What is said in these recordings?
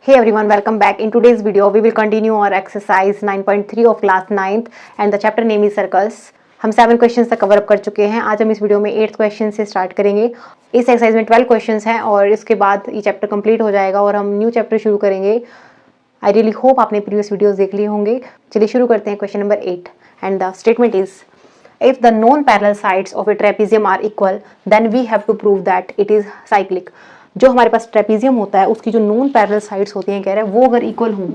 Hey everyone, welcome back. In today's video, we will continue our exercise 9.3 of class 9th and the chapter name is circles. हम 7 questions तक cover up कर चुके हैं. आज हम इस वीडियो में 8th क्वेश्चन से स्टार्ट करेंगे. इस एक्सरसाइज में 12 क्वेश्चंस हैं और इसके बाद ये चैप्टर कंप्लीट हो जाएगा और हम न्यू चैप्टर शुरू करेंगे. आई रियली होप आपने प्रीवियस वीडियोस देख लिए होंगे. चलिए शुरू करते हैं. Question number 8 and the statement is if the non parallel sides of a trapezium are equal then we have to prove that it is cyclic. जो हमारे पास ट्रेपीजियम होता है उसकी जो नॉन पैरेलल साइड्स होती हैं, कह रहे हैं वो अगर इक्वल हों,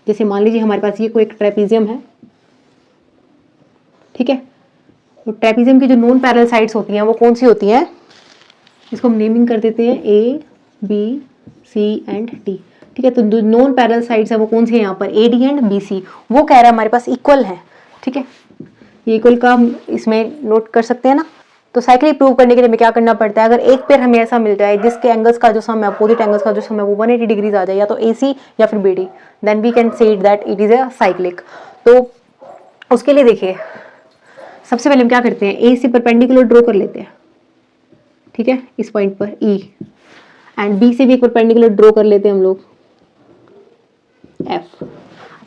जैसे मान लीजिए हमारे पास ये कोई एक ट्रेपीजियम है, ठीक है, तो ट्रेपीजियम की जो नॉन पैरेलल साइड्स होती हैं वो कौन सी होती हैं, इसको हम नेमिंग कर देते हैं A B C and D. ठीक है, तो जो नॉन पैरेलल साइड्स है वो कौन सी है यहाँ पर, A D and B C. वो कह रहा है हमारे पास इक्वल है. ठीक है, ये इक्वल का हम इसमें नोट कर सकते हैं ना. तो साइक्लिक प्रूव करने के लिए हमें क्या करना पड़ता है, अगर एक पेयर हमें ऐसा मिल जाए जिसके एंगल्स का जो सम है, अपोजिट एंगल्स का जो सम है वो 180 डिग्रीज आ जाए, या तो AC या फिर BD, then we can say it that it is a cyclic. तो उसके लिए देखिए सबसे पहले हम क्या करते हैं, A से परपेंडिकुलर ड्रॉ कर लेते हैं. ठीक है, इस पॉइंट पर E, एंड B से भी एक परपेंडिकुलर ड्रॉ कर लेते हैं हम लोग F.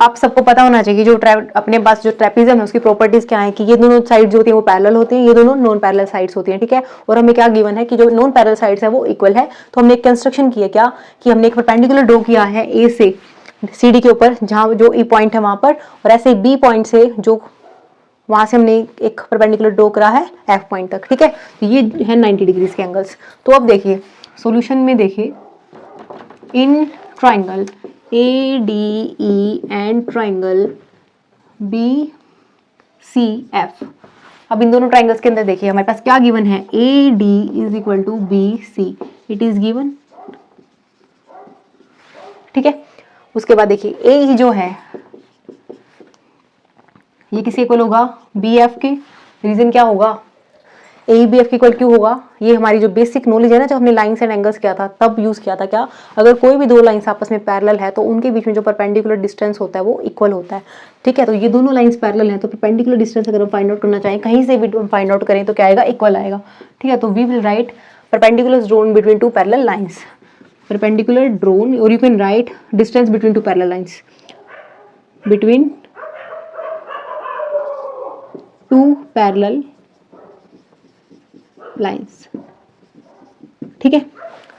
आप सबको पता होना चाहिए जो अपने पास जो ट्रेपीजियम है उसकी प्रॉपर्टीज क्या है, कि ये दोनों साइड्स जो होती हैं वो पैरेलल होती हैं, ये दोनों नॉन पैरेलल साइड्स होती हैं. ठीक है, और हमें क्या गिवन है कि जो नॉन पैरेलल साइड्स है वो इक्वल है. तो हमने एक कंस्ट्रक्शन किया क्या, कि हमने एक परपेंडिकुलर ड्रॉ किया है ए से CD के ऊपर, जहाँ जो E पॉइंट है वहां पर, और ऐसे B पॉइंट से जो वहां से हमने एक परपेंडिकुलर ड्रॉ करा है F पॉइंट तक. ठीक है, तो ये है 90 डिग्रीज के एंगल्स. तो अब देखिए सोल्यूशन में देखिए, in triangle ADE and triangle BCF. अब इन दोनों ट्राइंगल्स के अंदर देखिए हमारे पास क्या गिवन है, AD is equal to BC, it is given. ठीक है, उसके बाद देखिए AE जो है ये किसी इक्वल होगा BF के. रीजन क्या होगा, AE BF के इक्वल क्यों होगा, ये हमारी जो बेसिक नॉलेज है ना, जब हमने लाइंस एंड एंगल्स किया था तब यूज किया था. क्या, अगर कोई भी दो लाइंस आपस में पैरेलल है तो उनके बीच में जो परपेंडिकुलर डिस्टेंस होता है वो इक्वल होता है. ठीक है, तो ये दोनों लाइंस पैरेलल हैं तो परपेंडिकुलर डिस्टेंस अगर हम फाइंड आउट करना चाहें, कहीं से भी हम फाइंड आउट करें तो क्या आएगा, इक्वल आएगा. ठीक है, तो we will write perpendicular drawn between two parallel lines, perpendicular drawn, और you can write distance between two parallel lines, between two parallel lines. ठीक है,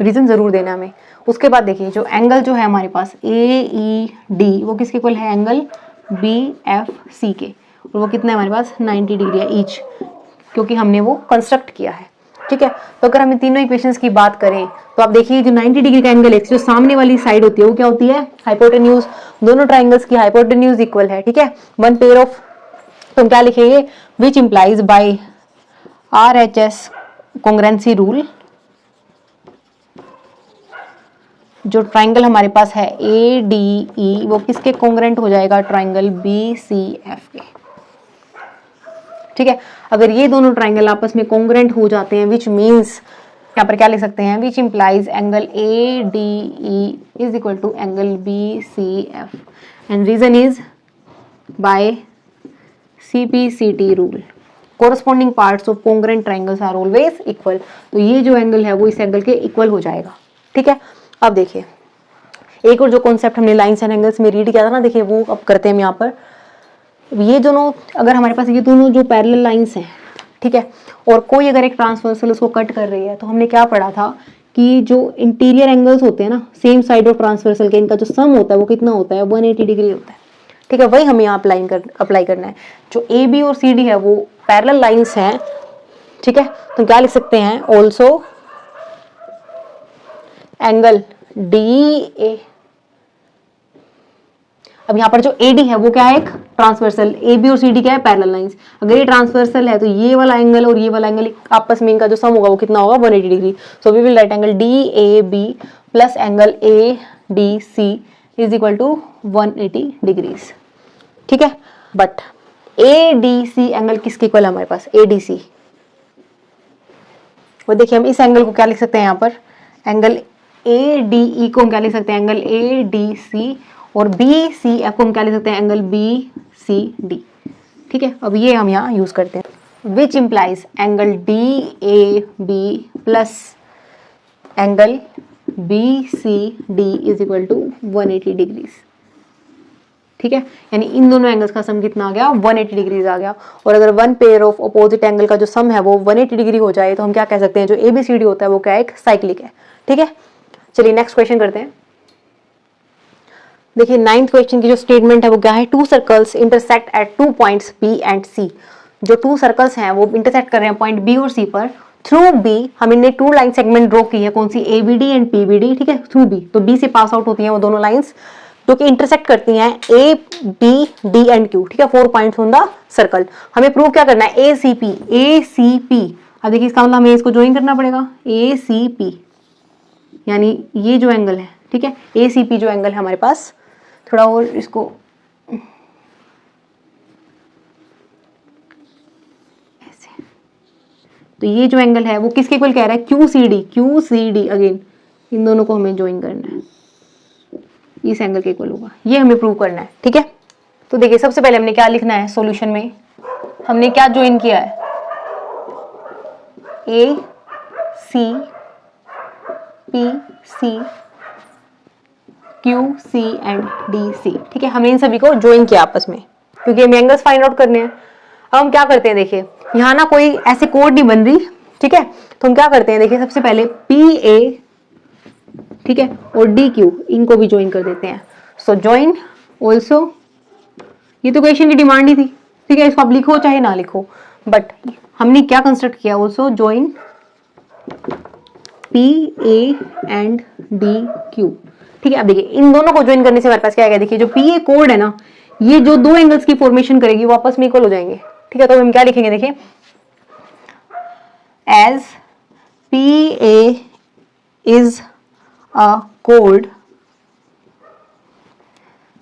रीजन जरूर देना हमें. उसके बाद देखिए जो एंगल जो है हमारे पास AED वो किसके इक्वल है, एंगल BFC के, और वो कितना है हमारे पास 90 डिग्री है ईच, क्योंकि हमने वो कंस्ट्रक्ट किया है. ठीक है, तो अगर हम इन तीनों इक्वेशंस की बात करें तो आप देखिए जो 90 डिग्री का एंगल है, जो सामने वाली साइड होती है वो क्या होती है, हाइपोटेन्यूज. दोनों ट्राइंगल्स की हाइपोटेन्यूज इक्वल है. ठीक है, वन पेयर ऑफ, तो हम क्या लिखेंगे, which implies by RHS congruency rule, जो ट्राइंगल हमारे पास है ADE वो किसके कॉन्ग्रेंट हो जाएगा, ट्राइंगल BCF के. ठीक है, अगर ये दोनों ट्राइंगल आपस में कॉन्ग्रेंट हो जाते हैं, विच मीन्स यहाँ पर क्या लिख सकते हैं, which implies angle ADE is equal to angle BCF, and reason is by CPCT rule, corresponding parts of congruent triangles are always equal. तो ये जो एंगल है वो इस एंगल के इक्वल हो जाएगा. ठीक है, अब देखिए एक और जो कॉन्सेप्ट हमने लाइंस एंड एंगल्स में रीड किया था ना, देखिए वो अब करते हैं हम यहाँ पर. ये दोनों, अगर हमारे पास ये दोनों जो पैरेलल लाइंस हैं, ठीक है, और कोई अगर एक ट्रांसवर्सल उसको कट कर रही है, तो हमने क्या पढ़ा था कि जो इंटीरियर एंगल्स होते हैं ना सेम साइड ऑफ ट्रांसवर्सल के, इनका जो सम होता है वो कितना होता है, 180 डिग्री होता है. ठीक है, वही हमें यहाँ अप्लाई करना है. जो AB और CD है वो पैरेलल लाइंस हैं. ठीक है, तो क्या लिख सकते हैं, ऑल्सो एंगल DA. अब यहाँ पर जो AD है वो क्या है, एक ट्रांसवर्सल, AB और CD क्या है, पैरेलल लाइंस. अगर ये ट्रांसवर्सल है तो ये वाला एंगल और ये वाला एंगल आपस में इनका जो सम होगा वो कितना होगा, 180 degree. So we will write angle DAB plus angle ADC is equal to 180 degrees. ठीक है, बट ADC एंगल किसके इक्वल है हमारे पास, ADC, वो देखिए हम इस एंगल को क्या लिख सकते हैं यहाँ पर, एंगल ADE को हम क्या लिख सकते हैं, एंगल ADC, और BCF को हम क्या लिख सकते हैं, एंगल BCD. ठीक है, अब ये हम यहाँ यूज करते हैं, which implies angle DAB plus angle BCD is equal to 180 degrees. ठीक है, यानी इन दोनों एंगल्स का सम कितना आ गया, 180 डिग्रीज आ गया। और अगर one pair of opposite angle का जो सम है वो 180 डिग्री हो जाए तो हम क्या कह सकते हैं, जो ABCD होता है वो क्या, एक साइक्लिक है। ठीक है, चलिए नेक्स्ट क्वेश्चन करते हैं। देखिए 9th क्वेश्चन की जो स्टेटमेंट है वो क्या है, 2 circles intersect at 2 points B and C। जो 2 सर्कल्स हैं वो इंटरसेक्ट कर रहे हैं पॉइंट B और C पर। थ्रू B हम इनने 2 लाइन सेगमेंट ड्रॉ की है, कौन सी, ABD एंड PBD। ठीक है, थ्रू B, तो B से पास आउट होती हैं वो दोनों लाइंस जो कि इंटरसेक्ट करती हैं A, B, D and Q। ठीक है, 4 पॉइंट्स ऑन द सर्कल। हमें प्रूव क्या करना है, ACP। अब देखिए इसका मतलब हमें इसको ज्वाइन करना पड़ेगा, ACP यानी ये जो एंगल है, ठीक है, ACP जो एंगल है हमारे पास, थोड़ा और इसको ऐसे, तो ये जो एंगल है वो किसके इक्वल कह रहा है, QCD। अगेन इन दोनों को हमें ज्वाइन करना है, इस एंगल के इक्वल होगा, ये हमें प्रूव करना है। ठीक है, तो देखिए सबसे पहले हमने क्या लिखना है, सॉल्यूशन में हमने क्या ज्वाइन किया है, ACPC QC एंड DC। ठीक है, हमने इन सभी को ज्वाइन किया आपस में क्योंकि हमें एंगल्स फाइंड आउट करने हैं। अब हम क्या करते हैं, देखिए यहाँ ना कोई ऐसे कोड नहीं बन रही। ठीक है, तो हम क्या करते हैं, देखिए सबसे पहले PA, ठीक है, और DQ इनको भी ज्वाइन कर देते हैं। सो ज्वाइन ऑल्सो, ये तो क्वेश्चन की डिमांड ही थी। ठीक है, इसको आप लिखो चाहे ना लिखो, बट हमने क्या कंस्ट्रक्ट किया, also join PA and DQ। ठीक है, अब देखिए इन दोनों को ज्वाइन करने से हमारे पास क्या आएगा, देखिए जो PA कोड है ना, ये जो 2 एंगल्स की फॉर्मेशन करेगी वो आपस में इक्वल हो जाएंगे। ठीक है, तो हम क्या लिखेंगे, देखिए एज PA इज अ कोड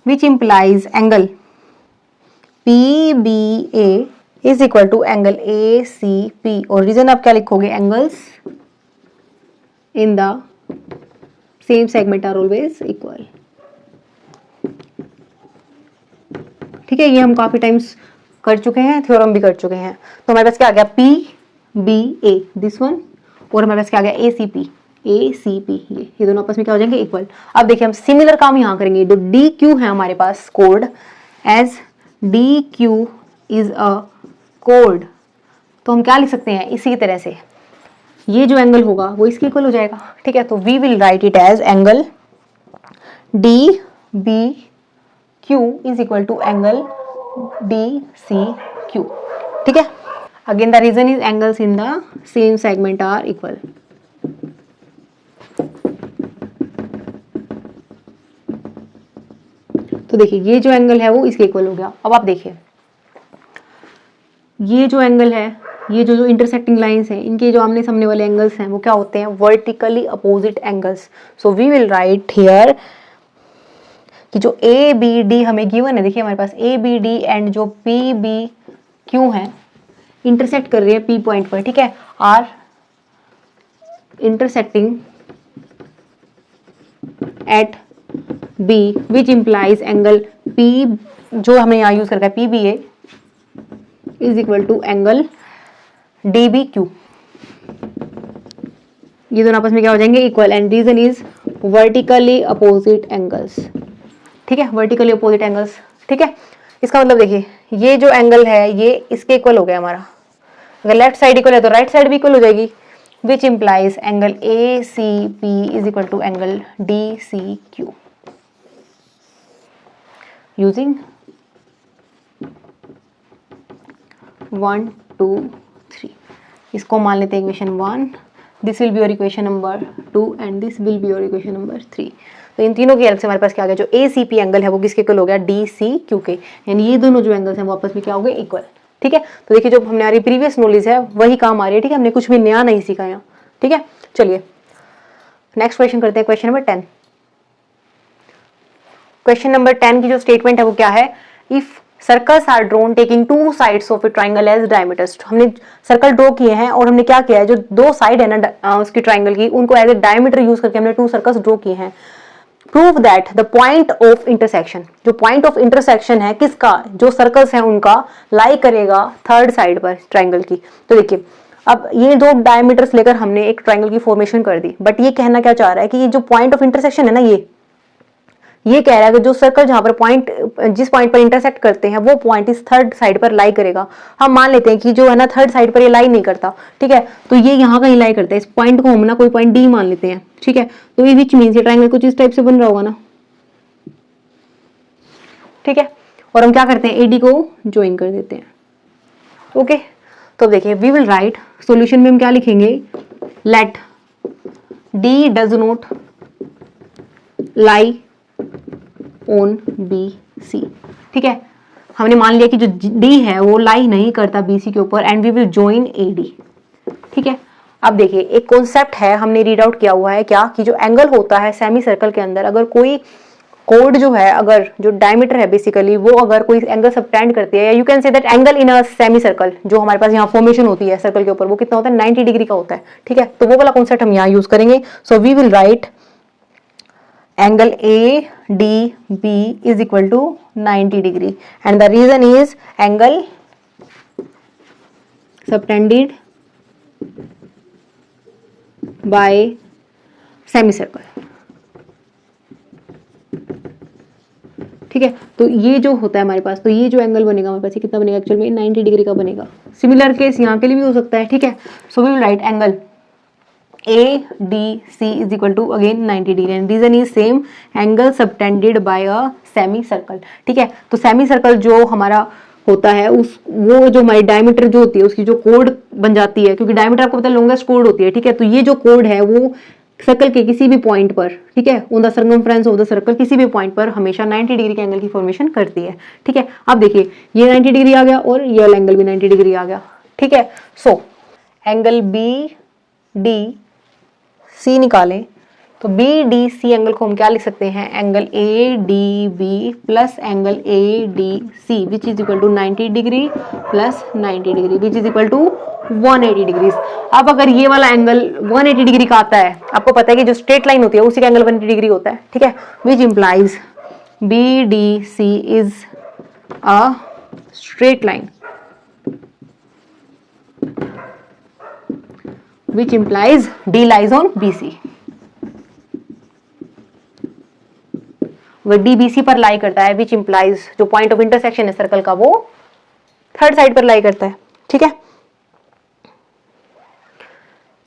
which implies angle PBA is equal to angle ACP। और रीजन आप क्या लिखोगे, angles in the same segment are always equal. ठीक है, ये हम काफी टाइम्स कर चुके हैं, थ्योरम भी कर चुके हैं। तो हमारे पास क्या आ गया, PBA दिस वन, और हमारे पास क्या आ गया, ACP ये दोनों आपस में क्या हो जाएंगे, इक्वल। अब देखिए हम सिमिलर काम यहाँ करेंगे, जो DQ है हमारे पास code, as DQ is a code, तो हम क्या लिख सकते हैं, इसी तरह से ये जो एंगल होगा वो इसके इक्वल हो जाएगा। ठीक है, तो we will write it as angle DBQ is equal to angle DCQ। ठीक है, again the reason is angles in the same segment are equal. तो देखिए ये जो एंगल है वो इसके इक्वल हो गया। अब आप देखिए ये जो एंगल है, ये जो इंटरसेक्टिंग लाइंस हैं, इनके जो आमने सामने वाले एंगल्स हैं वो क्या होते हैं, vertically opposite angles. So we will write here कि जो ABD हमें गिवन है, देखिए हमारे पास ABD एंड जो PBQ है इंटरसेक्ट कर रही है P पॉइंट पर। ठीक है, are intersecting at B which implies angle P जो हमने यहाँ यूज कर रखा है PBA is equal to angle DBQ। ये दोनों आपस में क्या हो जाएंगे, equal, and reason is vertically opposite angles. ठीक है, वर्टिकली अपोजिट एंगल्स। ठीक है, इसका मतलब देखिए ये जो एंगल है ये इसके इक्वल हो गया हमारा। अगर लेफ्ट साइड इक्वल है तो राइट साइड भी इक्वल हो जाएगी, which implies angle ACP is equal to angle DCQ। Using 1 2 3, इसको मान लेते हैं equation 1, this will be your equation number 2 and this will be your equation number 3। तो इन तीनों की हेल्प से हमारे पास क्या आ गया, जो ACP एंगल है वो किसके इक्वल हो गया, DCQ के, यानी ये दोनों जो एंगल्स हैं वो आपस में क्या हो गए, इक्वल। ठीक है, तो देखिए जो हमारी प्रीवियस नॉलेज है वही काम आ रही है। ठीक है, हमने कुछ भी नया नहीं सीखा यहाँ। ठीक है, चलिए नेक्स्ट क्वेश्चन करते हैं, क्वेश्चन नंबर 10। क्वेश्चन नंबर 10 की जो स्टेटमेंट है वो क्या है, if circles are drawn taking 2 sides of a triangle as diameters. हमने सर्कल ड्रॉ किए हैं और हमने क्या किया है, जो 2 साइड है ना उसकी ट्राइंगल की, उनको एज ए डायमीटर यूज करके हमने 2 सर्कल्स ड्रॉ किए हैं। Prove that the point of intersection, जो पॉइंट ऑफ इंटरसेक्शन है किसका, जो सर्कल्स हैं उनका, लाई करेगा 3rd साइड पर ट्राइंगल की। तो देखिए अब ये दो डायमीटर्स लेकर हमने एक ट्राइंगल की फॉर्मेशन कर दी, बट ये कहना क्या चाह रहा है कि ये जो पॉइंट ऑफ इंटरसेक्शन है ना, ये कह रहा है कि जो सर्कल जहां पर पॉइंट, जिस पॉइंट पर इंटरसेक्ट करते हैं वो पॉइंट इस थर्ड साइड पर लाई करेगा। हम मान लेते हैं कि जो है ना थर्ड साइड पर ये लाई नहीं करता, ठीक है, तो ये यहाँ कहीं लाई करता है। इस पॉइंट को हम ना कोई पॉइंट डी मान लेते हैं, ठीक है, तो ये विच मीन्स ये ट्राइंगल कुछ इस टाइप से बन रहा होगा ना, ठीक है, और हम क्या करते हैं, एडी को ज्वाइन कर देते हैं। ओके, तो देखिए वी विल राइट सॉल्यूशन में हम क्या लिखेंगे, let D does not lie on B C, ठीक है, हमने मान लिया कि जो डी है वो लाई नहीं करता बी सी के ऊपर, and we will join A D, ठीक है। अब देखिए एक कॉन्सेप्ट है, हमने रीड आउट किया हुआ है क्या, कि जो एंगल होता है सेमी सर्कल के अंदर, अगर कोई कोड जो है, अगर जो डायमीटर है बेसिकली वो अगर कोई एंगल सबटेंड करती है, या you can say that angle in a semi circle, जो हमारे पास यहाँ फॉर्मेशन होती है सर्कल के ऊपर, वो कितना होता है, 90 डिग्री का होता है, ठीक है, तो वो वाला कॉन्सेप्ट हम यहाँ यूज करेंगे। So we will write angle ADB is equal to 90 degree, and the reason is angle subtended by semicircle, ठीक है। तो ये जो होता है हमारे पास, तो ये जो एंगल बनेगा हमारे पास, ये कितना बनेगा, एक्चुअल में 90 डिग्री का बनेगा। सिमिलर केस यहाँ के लिए भी हो सकता है, ठीक है। So we will write angle ADC is equal to again 90 degree, and reason is same, angle subtended by a semi circle, ठीक है। तो सेमी सर्कल जो हमारा होता है उस वो जो हमारी डायमीटर जो होती है उसकी जो कोड बन जाती है, क्योंकि डायमीटर आपको पता है लॉन्गेस्ट कोड होती है, ठीक है, तो ये जो कोड है वो सर्कल के किसी भी पॉइंट पर, ठीक है, on the circumference of the circle, किसी भी पॉइंट पर हमेशा 90 डिग्री के एंगल की फॉर्मेशन करती है, ठीक है। अब देखिए ये 90 डिग्री आ गया और ये वाला एंगल भी 90 डिग्री आ गया, ठीक है। सो एंगल BD सी निकालें, तो BDC एंगल को हम क्या लिख सकते हैं, angle ADB plus angle ADC which is equal to 90 degree plus 90 degree which is equal to 180 degree. अब अगर ये वाला एंगल 180 डिग्री का आता है, आपको पता है कि जो स्ट्रेट लाइन होती है उसी का एंगल 180 डिग्री होता है, ठीक है, which implies BDC is a straight line which implies D lies on BC। वह D BC पर लाई करता है, which implies जो पॉइंट ऑफ इंटरसेक्शन है सर्कल का वो थर्ड साइड पर लाई करता है, ठीक है।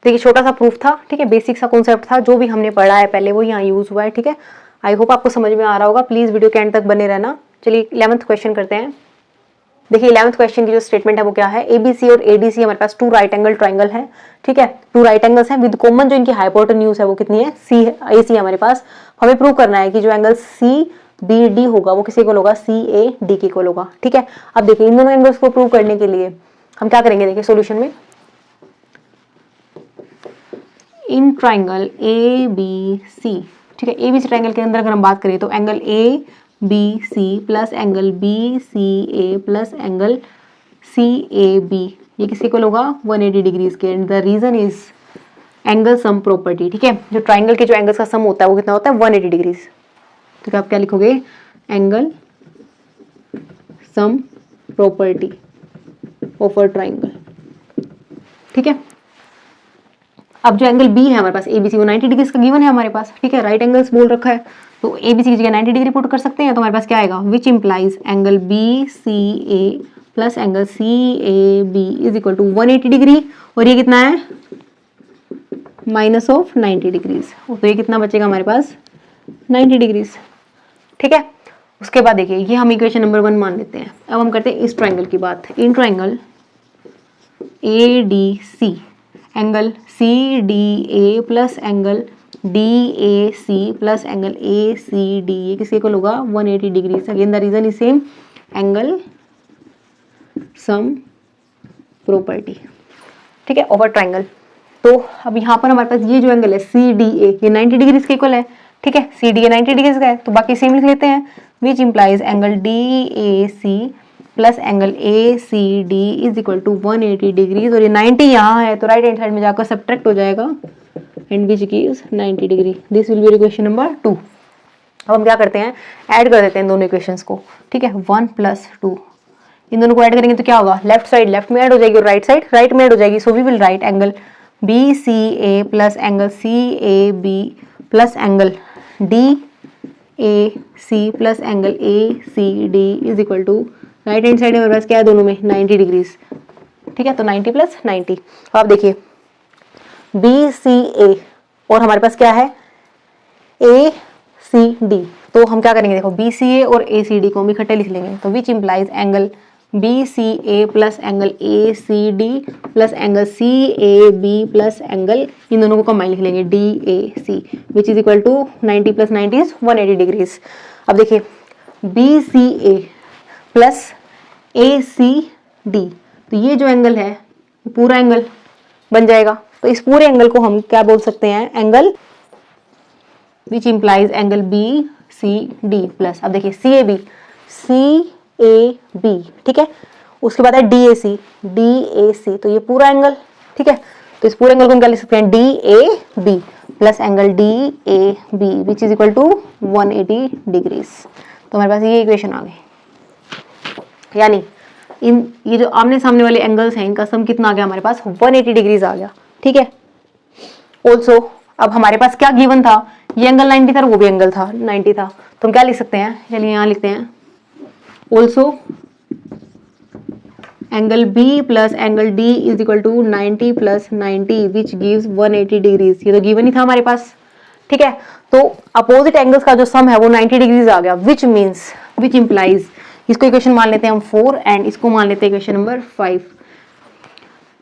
देखिए छोटा सा प्रूफ था, ठीक है, बेसिक सा कॉन्सेप्ट था, जो भी हमने पढ़ा है पहले वो यहाँ यूज हुआ है, ठीक है। आई होप आपको समझ में आ रहा होगा, प्लीज वीडियो के एंड तक बने रहना। चलिए 11th क्वेश्चन करते हैं। देखिए 11th क्वेश्चन की जो स्टेटमेंट है वो क्या है, ABC और ADC हमारे पास 2 राइट एंगल ट्राइंगल है, ठीक है, 2 राइट एंगल्स हैं विद कॉमन जो इनकी हाइपोटेन्यूज है वो कितनी है, AC हमारे पास। हमें प्रूव करना है कि जो एंगल CBD होगा वो किसी इक्वल होगा CAD के इक्वल होगा, ठीक है। अब देखिए इन दोनों एंगल्स को प्रूव करने के लिए हम क्या करेंगे, देखिए सोल्यूशन में इन ट्राइंगल ABC, ठीक है, ABC ट्राइंगल के अंदर अगर हम बात करें तो angle ABC plus angle BCA plus angle CAB ये किसी को होगा 180 डिग्रीज के, and the reason is angle sum property, ठीक है। जो ट्राइंगल के जो एंगल्स का सम होता है वो कितना होता है 180 डिग्रीज, तो आप क्या लिखोगे, angle sum property of a triangle, ठीक है। अब जो एंगल B है हमारे पास ABC वो 90 डिग्री का गिवन है हमारे पास, ठीक है, राइट एंगल्स बोल रखा है, तो ABC की जगह 90 डिग्री पुट कर सकते हैं, तो हमारे पास क्या आएगा, which implies angle BCA plus angle CAB is equal to 180 degree, और ये कितना है माइनस ऑफ 90 डिग्रीज, तो ये कितना बचेगा हमारे पास 90 डिग्रीज, ठीक है। उसके बाद देखिए ये हम इक्वेशन नंबर 1 मान लेते हैं। अब हम करते हैं इस ट्राइंगल की बात, in triangle ADC angle CDA plus angle DAC plus angle ACD ये किसी को होगा 180 degree. Again the reason is same, angle sum property, ठीक है, ओवर ट्राइंगल। तो अब यहाँ पर हमारे पास ये जो एंगल है CDA ये 90 डिग्री के इक्वल है, ठीक है, CDA 90 डिग्री का है, तो बाकी सेम लिख लेते हैं, which implies angle DAC plus angle ACD is equal to 180 degrees, और ये 90 यहाँ है तो राइट हैंड साइड में जाकर सब्ट्रैक्ट हो जाएगा, and which gives 90 degree. This will B equation number 2। अब हम क्या करते हैं, ऐड कर देते हैं दोनों इक्वेशंस को, ठीक है, 1 + 2 इन दोनों को ऐड करेंगे तो क्या होगा, लेफ्ट साइड लेफ्ट में ऐड हो जाएगी और राइट साइड राइट में ऐड हो जाएगी. So we will write angle B C A plus angle C A B plus angle D A C plus angle A C D is equal to, right hand side में हमारे पास क्या है दोनों में 90 डिग्रीज. ठीक है, तो 90 प्लस 90. अब आप देखिए बी सी ए और हमारे पास क्या है ए सी डी. तो हम क्या करेंगे, देखो बी सी ए और ए सी डी को हम इकट्ठे लिख लेंगे. तो which implies angle B C A plus angle A C D plus angle C A B plus angle, इन दोनों को कंबाइन लिख लेंगे D A C which is equal to 90 plus 90 is 180 degrees. अब देखिए B C A plus A C D, तो ये जो एंगल है पूरा एंगल बन जाएगा. तो इस पूरे एंगल को हम क्या बोल सकते हैं, angle which implies angle B C D plus, अब देखिए सी ए बी, ठीक है. उसके बाद है डी ए सी, तो ये पूरा एंगल, ठीक है. तो इस पूरे एंगल को हम क्या लिख सकते हैं, D A B plus angle D A B which is equal to 180 degrees. तो हमारे पास ये इक्वेशन आ गई. यानी इन ये जो आमने सामने वाले एंगल्स हैं इनका सम कितना आ गया हमारे पास, 180 डिग्रीज आ गया. ठीक है. ऑल्सो अब हमारे पास क्या गिवन था, ये एंगल 90 था और वो भी एंगल था 90 था. तो हम क्या लिख सकते हैं, चलिए यहाँ लिखते हैं also angle B plus angle D is equal to 90 plus 90 which gives 180 degrees. ये तो गिवन ही था हमारे पास. ठीक है. तो अपोजिट एंगल्स का जो सम है वो 90 डिग्रीज आ गया विच मीन्स विच इम्प्लाइज, इसको इक्वेशन मान लेते हैं हम 4 एंड इसको मान लेते हैं equation number 5.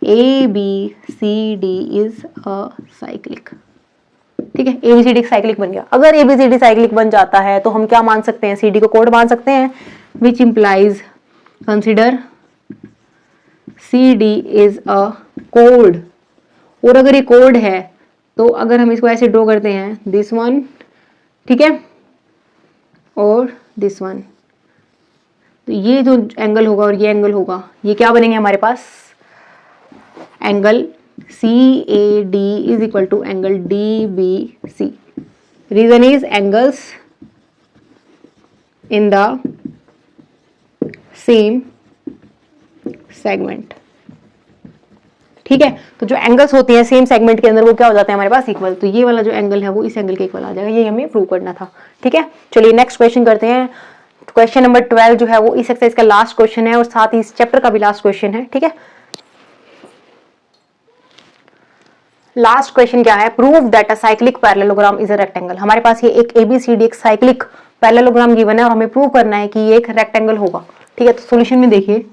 A B C D is a cyclic. ठीक है, एबीसीडी साइक्लिक बन गया. अगर एबीसीडी साइक्लिक बन जाता है तो हम क्या मान सकते हैं, सीडी को कोड मान सकते हैं which implies consider C D is a quad. और अगर ये कोड है तो अगर हम इसको ऐसे ड्रॉ करते हैं दिस वन, ठीक है, और दिस वन, तो ये जो एंगल होगा और ये एंगल होगा ये क्या बनेंगे हमारे पास, angle CAD is equal to angle DBC. Reason is angles in the same segment. ठीक है. तो जो एंगल्स होते हैं सेम सेगमेंट के अंदर वो क्या हो जाते हैं हमारे पास, इक्वल. तो ये वाला जो एंगल है वो इस एंगल के इक्वल आ जाएगा. ये हमें प्रूव करना था. ठीक है. चलिए नेक्स्ट क्वेश्चन करते हैं. क्वेश्चन नंबर 12 जो है वो इस एक्सरसाइज का लास्ट क्वेश्चन है और साथ ही इस चैप्टर का भी लास्ट क्वेश्चन है. ठीक है. लास्ट क्वेश्चन क्या है, prove that a cyclic parallelogram is a rectangle. हमारे पास ये एक एबीसीडी एक साइक्लिक पैरेललोग्राम गिवन है और हमें प्रूव करना है कि ये एक रेक्टेंगल होगा. ठीक है. तो सॉल्यूशन में देखिए,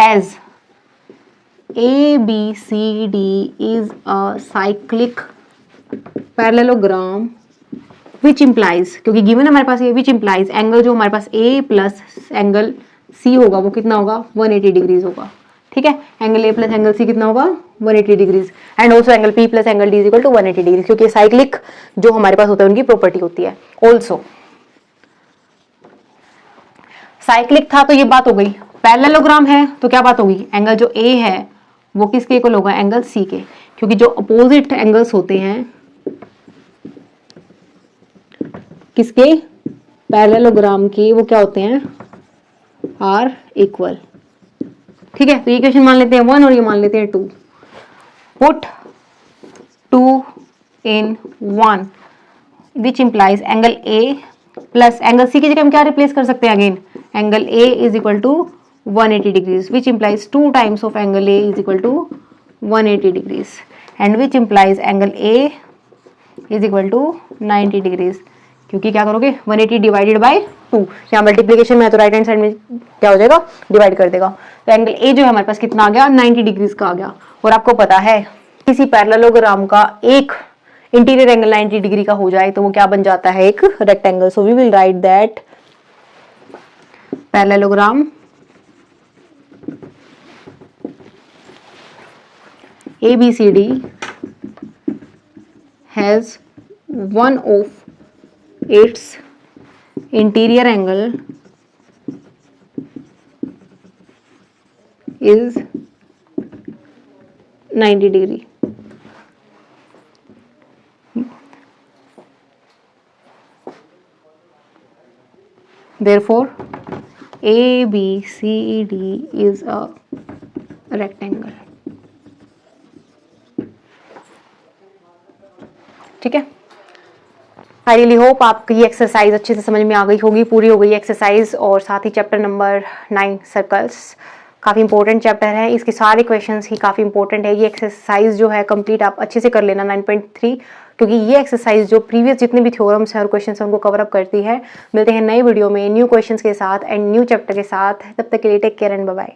as ABCD is a cyclic parallelogram which implies, क्योंकि गिवन है हमारे पास ये, विच इम्प्लाइज एंगल जो हमारे पास A प्लस एंगल C होगा वो कितना होगा, 180 डिग्रीज होगा. ठीक है. Angle A plus angle C कितना होगा, 180 degrees. And also angle P plus angle D is equal to 180 degrees, क्योंकि साइक्लिक जो हमारे पास होता है उनकी प्रॉपर्टी होती है. ऑल्सो साइक्लिक था तो ये बात हो गई. पैरेललोग्राम है तो क्या बात होगी, एंगल जो A है वो किसके इक्वल होगा, एंगल C के, क्योंकि जो अपोजिट एंगल्स होते हैं किसके, पैरेललोग्राम के, वो क्या होते हैं, आर इक्वल. ठीक है. तो ये क्वेश्चन मान लेते हैं 1 और ये मान लेते हैं 2. Put 2 in 1 which implies angle A plus angle C की जगह हम क्या रिप्लेस कर सकते हैं, again angle A is equal to 180 degrees which implies 2 times of angle A is equal to 180 degrees and which implies angle A is equal to 90 degrees. क्योंकि क्या करोगे, 180 डिवाइडेड बाय 2, यहाँ मल्टीप्लीकेशन में है तो राइट हैंड साइड में क्या हो जाएगा, डिवाइड कर देगा. तो एंगल A जो है हमारे पास कितना आ गया, 90 डिग्रीज का आ गया. और आपको पता है किसी पैरेललोग्राम का एक इंटीरियर एंगल 90 डिग्री का हो जाए तो वो क्या बन जाता है, एक rectangle. So we will write that parallelogram ABCD has one of its interior angle is 90 degree. Therefore ABCD is a rectangle. ठीक है, आई रियली होप आपकी ये एक्सरसाइज अच्छे से समझ में आ गई होगी, पूरी हो गई एक्सरसाइज। और साथ ही चैप्टर नंबर 9 सर्कल्स काफ़ी इंपॉर्टेंट चैप्टर है, इसके सारे क्वेश्चंस ही काफ़ी इंपॉर्टेंट है। ये एक्सरसाइज जो है कंप्लीट आप अच्छे से कर लेना 9.3, क्योंकि ये एक्सरसाइज जो प्रीवियस जितने भी थ्योरम्स हैं और क्वेश्चंस हैं उनको कवर अप करती है। मिलते हैं नए वीडियो में न्यू क्वेश्चंस के साथ एंड न्यू चैप्टर के साथ, तब तक के लिए take care and bye bye.